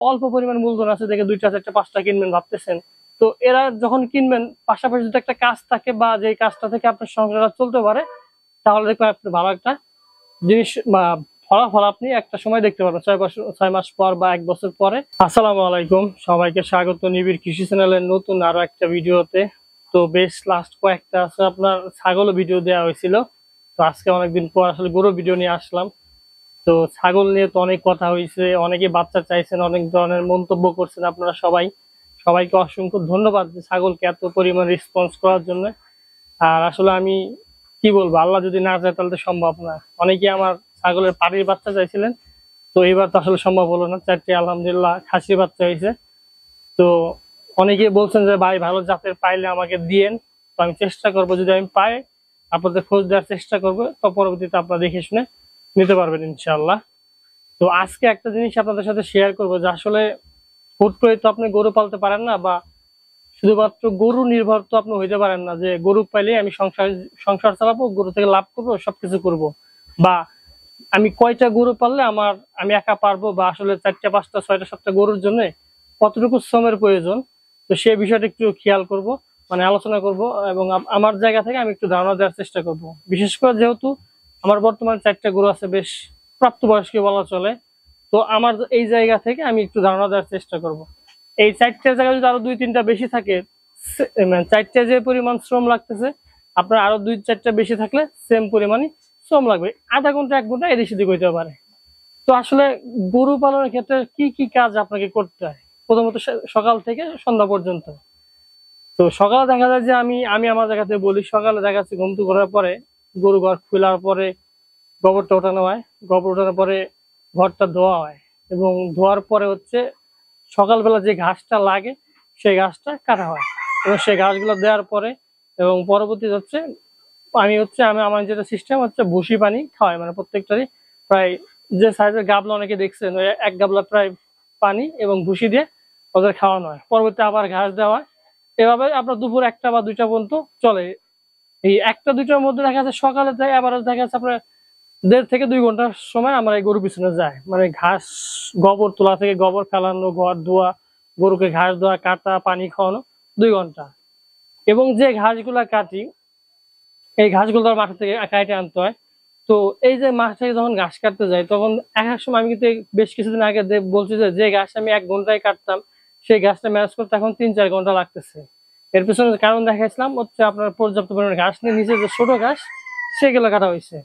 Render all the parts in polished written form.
অল্প পরিমাণ মূলধন আছে দেখে 2টা 4টা 5টা কিনবেন ভাবতেছেন। তো এরা যখন কিনবেন পাশাপাশি যদি একটা কাজ থাকে বা যে কাজটা থেকে আপনার সংসারটা চলতে পারে, তাহলে দেখবেন আপনি ভালো একটা জিনিস বা ফলাফল আপনি একটা সময় দেখতে পারবেন, 6 মাস পর বা 1 বছর পরে। আসসালামু আলাইকুম, সবাইকে স্বাগত নিবিড় কৃষি চ্যানেলের নতুন আরো একটা ভিডিওতে। তো বেশ লাস্ট কয়েকটা আছে আপনার ছাগল ভিডিও দেওয়া হয়েছিল, তো আজকে অনেকদিন পর আসলে গরু ভিডিও নিয়ে আসলাম। তো ছাগল নিয়ে তো অনেক কথা হয়েছে, অনেকে বাচ্চা চাইছেন, অনেক ধরনের মন্তব্য করছেন আপনারা সবাই। সবাইকে অসংখ্য ধন্যবাদ যে ছাগলকে এত পরিমাণ রেসপন্স করার জন্য। আর আসলে আমি কি বলবো, আল্লাহ যদি না চায় তাহলে তো সম্ভব না। অনেকে আমার ছাগলের পাড়ির বাচ্চা চাইছিলেন, তো এবার তো আসলে সম্ভব হলো না। 4টে আলহামদুলিল্লাহ খাসির বাচ্চা হয়েছে। তো অনেকে বলছেন যে ভাই ভালো জাতের পাইলে আমাকে দিয়েন, তো আমি চেষ্টা করবো, যদি আমি পাই আপনাদের খোঁজ দেওয়ার চেষ্টা করবো, তো পরবর্তীতে আপনারা দেখে শুনে নিতে পারবেন ইনশাআল্লাহ। তো আজকে একটা জিনিস আপনাদের সাথে শেয়ার করবো যে আসলে হুট করে তো আপনি গরু পালতে পারেন না, বা শুধুমাত্র গরু নির্ভর তো আপনি হইতে পারেন না যে গরু পাইলে আমি সংসার সংসার চালাবো, গরু থেকে লাভ করবো, সবকিছু করব। বা আমি কয়টা গরু পাললে আমি একা পারবো, বা আসলে 4টা 5টা 6টা 7টা গরুর জন্য কতটুকু শ্রমের প্রয়োজন। তো সেই বিষয়টা একটু খেয়াল করব, মানে আলোচনা করব, এবং আমার জায়গা থেকে আমি একটু ধারণা দেওয়ার চেষ্টা করব। বিশেষ করে যেহেতু আমার বর্তমানে 4টা গরু আছে, বেশ প্রাপ্তবয়স্ক বলা চলে। তো আমার এই জায়গা থেকে আমি একটু ধারণা দেওয়ার চেষ্টা করব। এই 4টার জায়গায় যদি আরো 2-3টা বেশি থাকে, মানে 4টে যে পরিমাণ শ্রম লাগতেছে, আপনার আরো 2-4টা বেশি থাকলে সেম পরিমাণই শ্রম লাগবে। আধা ঘন্টা 1 ঘন্টা এদিক সেদিক হইতে পারে। তো আসলে গরু পালনের ক্ষেত্রে কি কি কাজ আপনাকে করতে হয়? প্রথমত সকাল থেকে সন্ধ্যা পর্যন্ত। তো সকালে দেখা যায় যে আমি আমি আমার জায়গা থেকে বলি, সকালে দেখা যাচ্ছে ঘুম থেকে ওঠার পরে গরু ঘর খোলার পরে গোবরটা ওঠানো হয়। গোবর ওঠানোর পরে ঘরটা ধোয়া হয়, এবং ধোয়ার পরে হচ্ছে সকালবেলা যে ঘাসটা লাগে সেই ঘাসটা কাটা হয়, এবং সেই ঘাসগুলো দেওয়ার পরে এবং পরবর্তী হচ্ছে আমি আমার যেটা সিস্টেম হচ্ছে ভুসি পানি খাওয়াই, মানে প্রত্যেকটারই প্রায় যে সাইজের গাবলা অনেকে দেখছেন, ওই এক গাবলা প্রায় পানি এবং ভুসি দিয়ে ওদের খাওয়ানো হয়। পরবর্তী আবার ঘাস দেওয়া হয়। এভাবে আপনার দুপুর 1টা বা 2টা পর্যন্ত চলে। এই 1টা 2টার মধ্যে দেখা যাচ্ছে সকালে যায়, আবার দেখা যাচ্ছে আপনার 1.5 থেকে 2 ঘন্টার সময় আমার এই গরু পিছনে যায়, মানে ঘাস গোবর তোলা থেকে গোবর ফেলানো, ঘর ধোয়া, গরুকে ঘাস দেওয়া, কাটা, পানি খাওয়ানো, 2 ঘন্টা। এবং যে ঘাসগুলা কাটি, এই ঘাসগুলো তো মাঠে থেকে কাটে আনতে হয়। তো এই যে মাঠ থেকে যখন ঘাস কাটতে যাই, তখন এক সময় আমি কিন্তু বেশ কিছুদিন আগে বলছি যে ঘাস আমি 1 ঘন্টায় কাটতাম, সেই ঘাসটা ম্যানেজ করতে এখন 3-4 ঘন্টা লাগতেছে। এর পিছনে কারণ দেখাইছিলাম হচ্ছে আপনার পর্যাপ্ত পরিমাণে ঘাস নিয়ে নিচে যে ছোট ঘাস সেগুলো কাটা হয়েছে।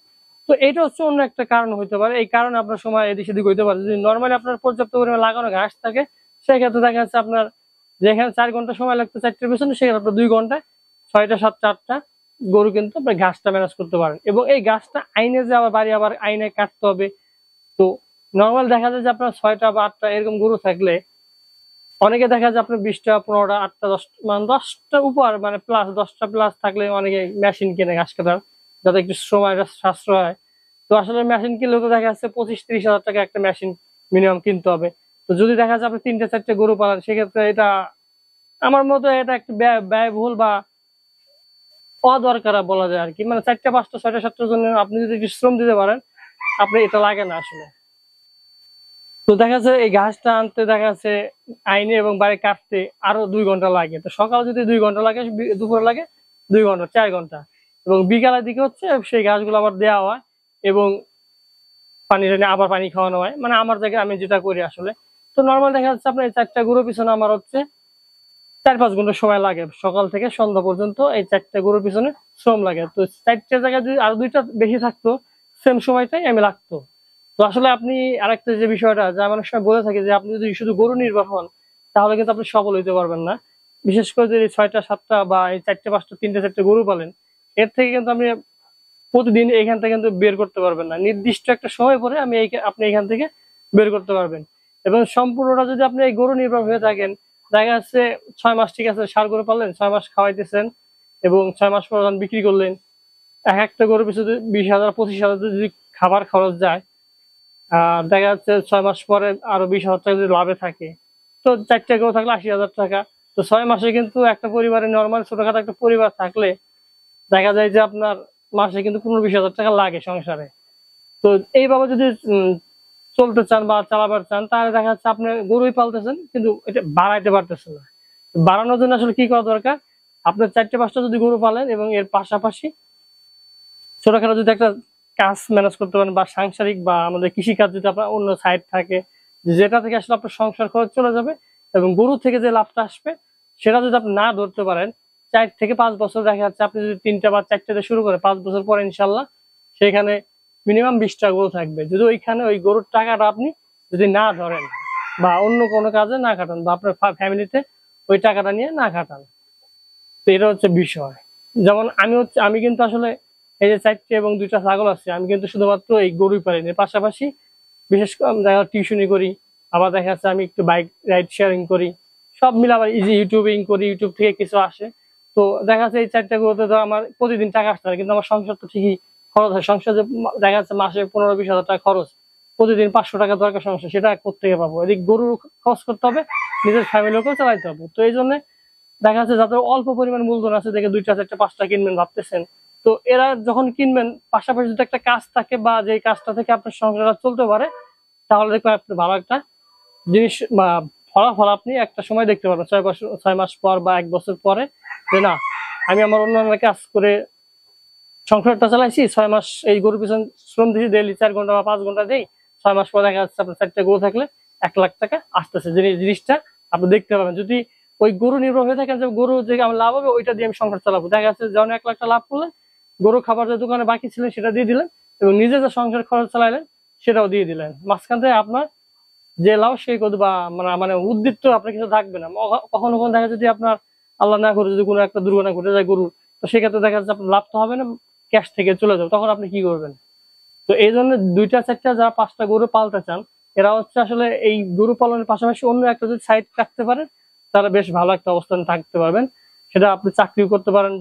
তো এটা হচ্ছে অন্য একটা কারণ হইতে পারে। এই কারণে আপনার সময় এদিক সেদিক হইতে পারে। যদি নর্মালি আপনার পর্যাপ্ত পরিমাণে লাগানো ঘাস থাকে, সেক্ষেত্রে দেখা যাচ্ছে আপনার যেখানে 4 ঘন্টা সময় লাগতো 4টার পিছনে, সেখানে আপনার 2 ঘন্টায় 6টা 7টা 8টা গরু কিন্তু আপনার ঘাসটা ম্যানেজ করতে পারেন। এবং এই ঘাসটা আইনে যে আবার বাড়ি আবার আইনে কাটতে হবে। তো নর্মাল দেখা যায় যে আপনার 6টা বা 8টা এরকম গরু থাকলে অনেকে দেখা যায় আপনার 20টা 15টা 8টা 10 মানে 10টা উপর, মানে প্লাস 10টা প্লাস থাকলে অনেকে মেশিন কিনে ঘাস কাটার, যাতে একটু সময়টা সাশ্রয় হয়। তো আসলে মেশিন কিনলেও তো দেখা যাচ্ছে 25-30 হাজার টাকা একটা মেশিন মিনিমাম কিনতে হবে। তো যদি দেখা যায় আপনি 3টে 4টে গরু পালান, সেক্ষেত্রে এটা আমার মতো এটা একটু ব্যয়বহুল বা অদরকার বলা যায় আর কি। মানে 4টা 5টা 6টা 7টার জন্য আপনি যদি একটু শ্রম দিতে পারেন, আপনি এটা লাগে না আসলে। তো দেখা যাচ্ছে এই ঘাসটা আনতে দেখা যাচ্ছে আইনে এবং বাড়ি কাটতে আরো 2 ঘন্টা লাগে। তো সকালে যদি 2 ঘন্টা লাগে, দুপুরে লাগে 2 ঘন্টা, 4 ঘন্টা। এবং বিকালের দিকে হচ্ছে সেই ঘাসগুলো আবার দেওয়া হয়, এবং পানি টানি আবার পানি খাওয়ানো হয়। মানে আমার জায়গায় আমি যেটা করি আসলে। তো নর্মাল দেখা যাচ্ছে আপনার এই 4টা গরুর পিছনে আমার হচ্ছে 4-5 ঘন্টা সময় লাগে, সকাল থেকে সন্ধ্যা পর্যন্ত এই 4টা গরুর পিছনে শ্রম লাগে। তো 4টার জায়গায় যদি আরো 2টা বেশি থাকতো, সেম সময়টাই আমি লাগতো। তো আসলে আপনি আরেকটা যে বিষয়টা যা আমি অনেক সময় বলে থাকি, যে আপনি যদি শুধু গরু নির্ভর হন, তাহলে কিন্তু আপনি সফল হইতে পারবেন না। বিশেষ করে যদি 6টা 7টা বা এই 4টে 5টা 3টে 4টে গরু পালেন, এর থেকে কিন্তু আপনি প্রতিদিন এখান থেকে কিন্তু বের করতে পারবেন না। নির্দিষ্ট একটা সময় পরে আপনি এখান থেকে বের করতে পারবেন। এবং সম্পূর্ণটা যদি আপনি এই গরু নির্ভর হয়ে থাকেন, দেখা যাচ্ছে 6 মাস ঠিক আছে ষাঁড় গরু পাললেন, 6 মাস খাওয়াইতেছেন, এবং 6 মাস পর যখন বিক্রি করলেন, একটা গরুর পিছনে 20,000 25,000 যদি খাবার খরচ যায়, দেখা যাচ্ছে 6 মাস পরে আরো 20,000 টাকা যদি লাভে থাকে, তো 4টে গরু থাকলে 80,000 টাকা। তো 6 মাসে কিন্তু একটা পরিবারে নর্মাল ছোটখাটো একটা পরিবার থাকলে দেখা যায় যে আপনার মাসে কিন্তু 15-20 হাজার টাকা লাগে সংসারে। তো এইভাবে যদি চলতে চান বা চালাবার চান, তাহলে দেখা যাচ্ছে আপনি গরুই পালতেছেন কিন্তু এটা বাড়াইতে পারতেছেন না। বাড়ানোর জন্য আসলে কি করা দরকার, আপনার 4-5টা যদি গরু পালেন এবং এর পাশাপাশি ছোটখাটো যদি একটা কাজ ম্যানেজ করতে পারেন বা সাংসারিক বা আমাদের কৃষিকাজ যদি আপনার অন্য সাইড থাকে, যেটা থেকে আসলে আপনার সংসার খরচ চলে যাবে এবং গরু থেকে যে লাভটা আসবে সেটা যদি আপনি না ধরতে পারেন, 4 থেকে 5 বছর দেখা যাচ্ছে আপনি যদি 3টা বা 4টাতে শুরু করে 5 বছর পরে ইনশাল্লাহ সেখানে মিনিমাম 20টা গরু থাকবে। যদি ওইখানে ওই গরুর টাকাটা আপনি যদি না ধরেন বা অন্য কোনো কাজে না খাটান বা আপনার ফ্যামিলিতে ওই টাকাটা নিয়ে না খাটান, তো এটা হচ্ছে বিষয়। যেমন আমি কিন্তু আসলে এই যে 4টে এবং 2টা ছাগল আছে, আমি কিন্তু শুধুমাত্র এই গরুই পালিনি, পাশাপাশি বিশেষ করে আমি দেখা টিউশনি করি, আবার দেখা যাচ্ছে আমি একটু বাইক রাইড শেয়ারিং করি, সব মিলে আবার ইজি ইউটিউবিং করি, ইউটিউব থেকে কিছু আসে। তো দেখা যাচ্ছে এই 4টা গরুতে তো আমার প্রতিদিন টাকা আসতে হয়, কিন্তু আমার সংসার তো ঠিকই খরচ হয়। সংসার যে দেখা যাচ্ছে মাসে 15-20 হাজার টাকা খরচ, প্রতিদিন 500 টাকা দরকার সংসার, সেটা কোত্থেকে পাবো? এদিক গরু খরচ করতে হবে, নিজের ফ্যামিলিকেও চালাইতে হবে। তো এই জন্য দেখা যাচ্ছে যাদের অল্প পরিমাণ মূলধন আছে, দেখে 2টা 4টা 5টা কিনবেন ভাবতেছেন, তো এরা যখন কিনবেন পাশাপাশি যদি একটা কাজ থাকে বা যে কাজটা থেকে আপনার সংসারটা চলতে পারে, তাহলে দেখবেন আপনি ভালো একটা জিনিস বা ফলাফল আপনি একটা সময় দেখতে পারবেন, 6 মাস পর বা 1 বছর পরে, যে না আমি আমার অন্যান্য কাজ করে সংসারটা চালাইছি, 6 মাস এই গরুর পিছন শ্রম দিয়েছি, ডেইলি 4 ঘন্টা বা 5 ঘন্টা দেই, 6 মাস পর দেখা যাচ্ছে আপনার 4টা গরু থাকলে 1 লাখ টাকা আসতেছে। জিনিসটা আপনি দেখতে পাবেন। যদি ওই গরু নির্ভর হয়ে থাকেন যে গরু যে আমার লাভ হবে ওইটা দিয়ে আমি সংসার চালাবো, দেখা যাচ্ছে যখন 1 লাখ টাকা লাভ করলেন, গরু খাবার যে দোকানে বাকি ছিলেন সেটা দিয়ে দিলেন এবং নিজে যে সংসার খরচ চালাইলেন সেটাও দিয়ে দিলেন, মাঝখান থেকে আপনার যে লাভ সেই কত বা মানে উদ্বৃত্ত আপনার কিছু থাকবে না। কখনো কখনো দেখা, যদি আপনার আল্লাহ না করে যদি কোনো একটা দুর্ঘটনা ঘটে যায় গরুর, তো সেক্ষেত্রে দেখা যাচ্ছে আপনার লাভ তো হবে না, ক্যাশ থেকে চলে যাবে, তখন আপনি কি করবেন? তো এই জন্য 2টা 4টা যারা 5টা গরু পালতে চান, এরা হচ্ছে আসলে এই গরু পালনের পাশাপাশি অন্য একটা যদি সাইড রাখতে পারেন, তাহলে বেশ ভালো একটা অবস্থানে থাকতে পারবেন। সেটা আপনি চাকরিও করতে পারেন,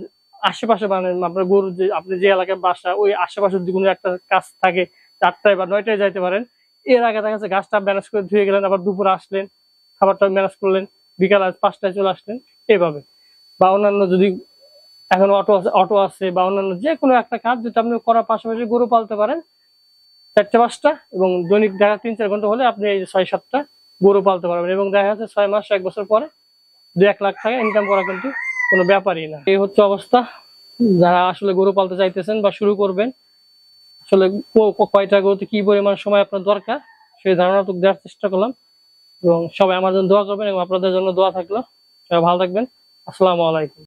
আশেপাশে মানে আপনার গরু যে আপনি যে এলাকায় বাসা ওই আশেপাশে যদি কোনো একটা কাজ থাকে 8টায় বা 9টায় যাইতে পারেন, এর আগে দেখা যাচ্ছে গাছটা ম্যানেজ করে ধুয়ে গেলেন, আবার দুপুরে আসলেন, খাবারটা ম্যানেজ করলেন, বিকাল 5টায় চলে আসলেন, এইভাবে। বা অন্যান্য যদি এখন অটো আছে বা অন্যান্য যে কোনো একটা কাজ যদি আপনি করার পাশাপাশি গরু পালতে পারেন 4-5টা, এবং দৈনিক দেখা 3-4 ঘন্টা হলে আপনি এই 6-7টা গরু পালতে পারবেন এবং দেখা যাচ্ছে 6 মাস 1 বছর পরে 2-1 লাখ টাকা ইনকাম করা কিন্তু কোনো ব্যাপারই না। এই হচ্ছে অবস্থা। যারা আসলে গরু পালতে চাইতেছেন বা শুরু করবেন, আসলে কয়টা গরুতে কি পরিমাণ সময় আপনার দরকার সেই ধারণাটুকু দেওয়ার চেষ্টা করলাম, এবং সবাই আমার জন্য দোয়া করবেন এবং আপনাদের জন্য দোয়া থাকলো। সবাই ভালো থাকবেন। আসসালামু আলাইকুম।